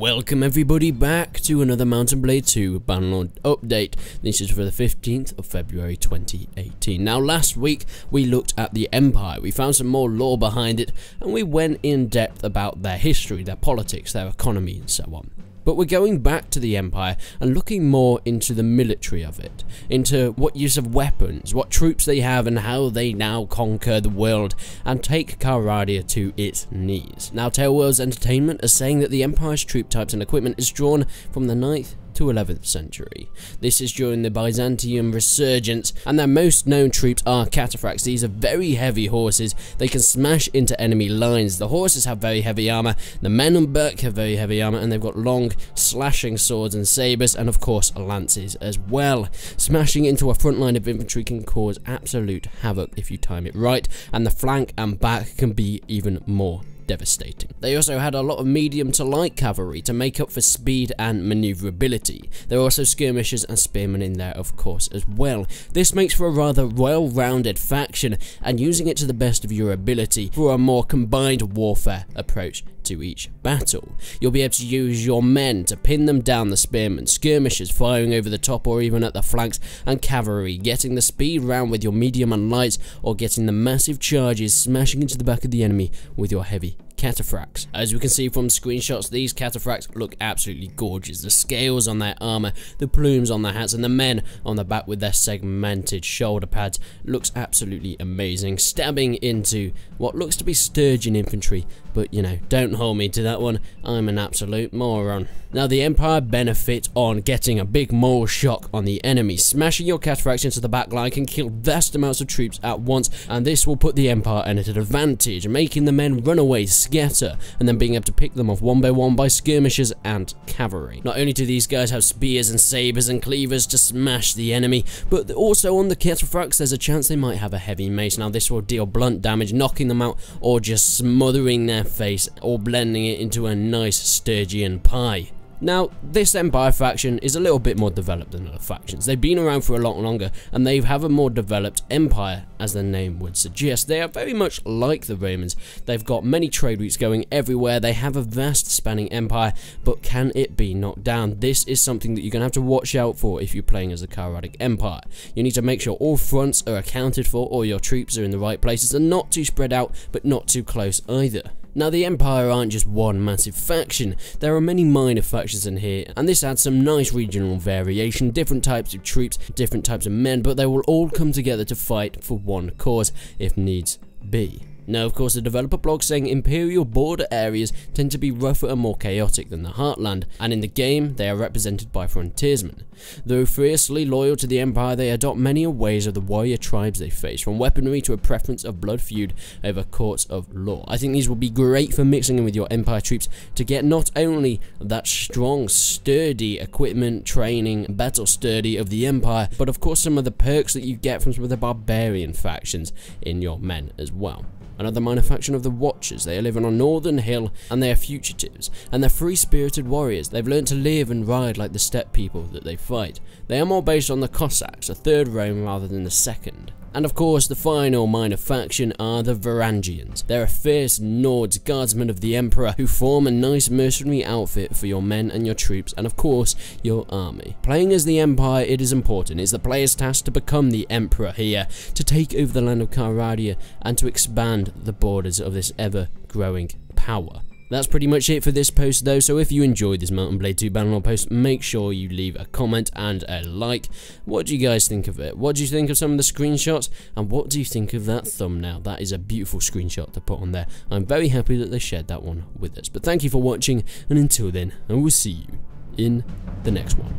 welcome everybody back to another Mount and Blade 2 Bannerlord update. This is for the 15th of February 2018. Now last week we looked at the Empire, we found some more lore behind it, and we went in depth about their history, their politics, their economy and so on. But we're going back to the Empire and looking more into the military of it, into what use of weapons, what troops they have and how they now conquer the world and take Cavalry to its knees. Now Tale Worlds Entertainment are saying that the Empire's troop types and equipment is drawn from the 9th to 11th century. This is during the Byzantium resurgence, and their most known troops are cataphracts. These are very heavy horses. They can smash into enemy lines. The horses have very heavy armor, the men on back have very heavy armor, and they've got long slashing swords and sabers, and of course lances as well. Smashing into a front line of infantry can cause absolute havoc if you time it right, and the flank and back can be even more devastating. They also had a lot of medium to light cavalry to make up for speed and maneuverability. There are also skirmishers and spearmen in there of course as well. This makes for a rather well-rounded faction, and using it to the best of your ability for a more combined warfare approach to each battle. You'll be able to use your men to pin them down, the spearmen, skirmishers firing over the top or even at the flanks, and cavalry getting the speed round with your medium and lights, or getting the massive charges smashing into the back of the enemy with your heavy cataphracts. As we can see from screenshots, these cataphracts look absolutely gorgeous. The scales on their armor, the plumes on their hats, and the men on the back with their segmented shoulder pads looks absolutely amazing, stabbing into what looks to be sturgeon infantry, but you know, don't hold me to that one, I'm an absolute moron. Now the Empire benefit on getting a big moral shock on the enemy. Smashing your cataphracts into the back line can kill vast amounts of troops at once, and this will put the Empire at an advantage, making the men run away, scatter, and then being able to pick them off one by one by skirmishers and cavalry. Not only do these guys have spears and sabers and cleavers to smash the enemy, but also on the cataphracts there's a chance they might have a heavy mace. Now this will deal blunt damage, knocking them out or just smothering their face or blending it into a nice Sturgeon pie. Now, this Empire faction is a little bit more developed than other factions. They've been around for a lot longer, and they have a more developed empire, as their name would suggest. They are very much like the Romans. They've got many trade routes going everywhere. They have a vast spanning empire, but can it be knocked down? This is something that you're going to have to watch out for if you're playing as the Cavalry Empire. You need to make sure all fronts are accounted for, or your troops are in the right places, and not too spread out, but not too close either. Now the Empire aren't just one massive faction, there are many minor factions in here, and this adds some nice regional variation, different types of troops, different types of men, but they will all come together to fight for one cause, if needs be. Now of course the developer blog saying Imperial border areas tend to be rougher and more chaotic than the Heartland, and in the game they are represented by frontiersmen. Though fiercely loyal to the Empire, they adopt many ways of the warrior tribes they face, from weaponry to a preference of blood feud over courts of law. I think these will be great for mixing in with your Empire troops to get not only that strong, sturdy equipment, training, battle sturdy of the Empire, but of course some of the perks that you get from some of the barbarian factions in your men as well. Another minor faction of the Watchers. They are living on Northern Hill, and they are fugitives, and they're free-spirited warriors. They've learned to live and ride like the steppe people that they fight. They are more based on the Cossacks, a third Rome rather than the second. And of course, the final minor faction are the Varangians. They're a fierce Nords guardsmen of the Emperor who form a nice mercenary outfit for your men and your troops, and of course, your army. Playing as the Empire, it is important. It's the player's task to become the Emperor here, to take over the land of Cavalry and to expand the borders of this ever-growing power. That's pretty much it for this post though, so if you enjoyed this Mount and Blade 2 Bannerlord post, make sure you leave a comment and a like. What do you guys think of it? What do you think of some of the screenshots? And what do you think of that thumbnail? That is a beautiful screenshot to put on there. I'm very happy that they shared that one with us. But thank you for watching, and until then, I will see you in the next one.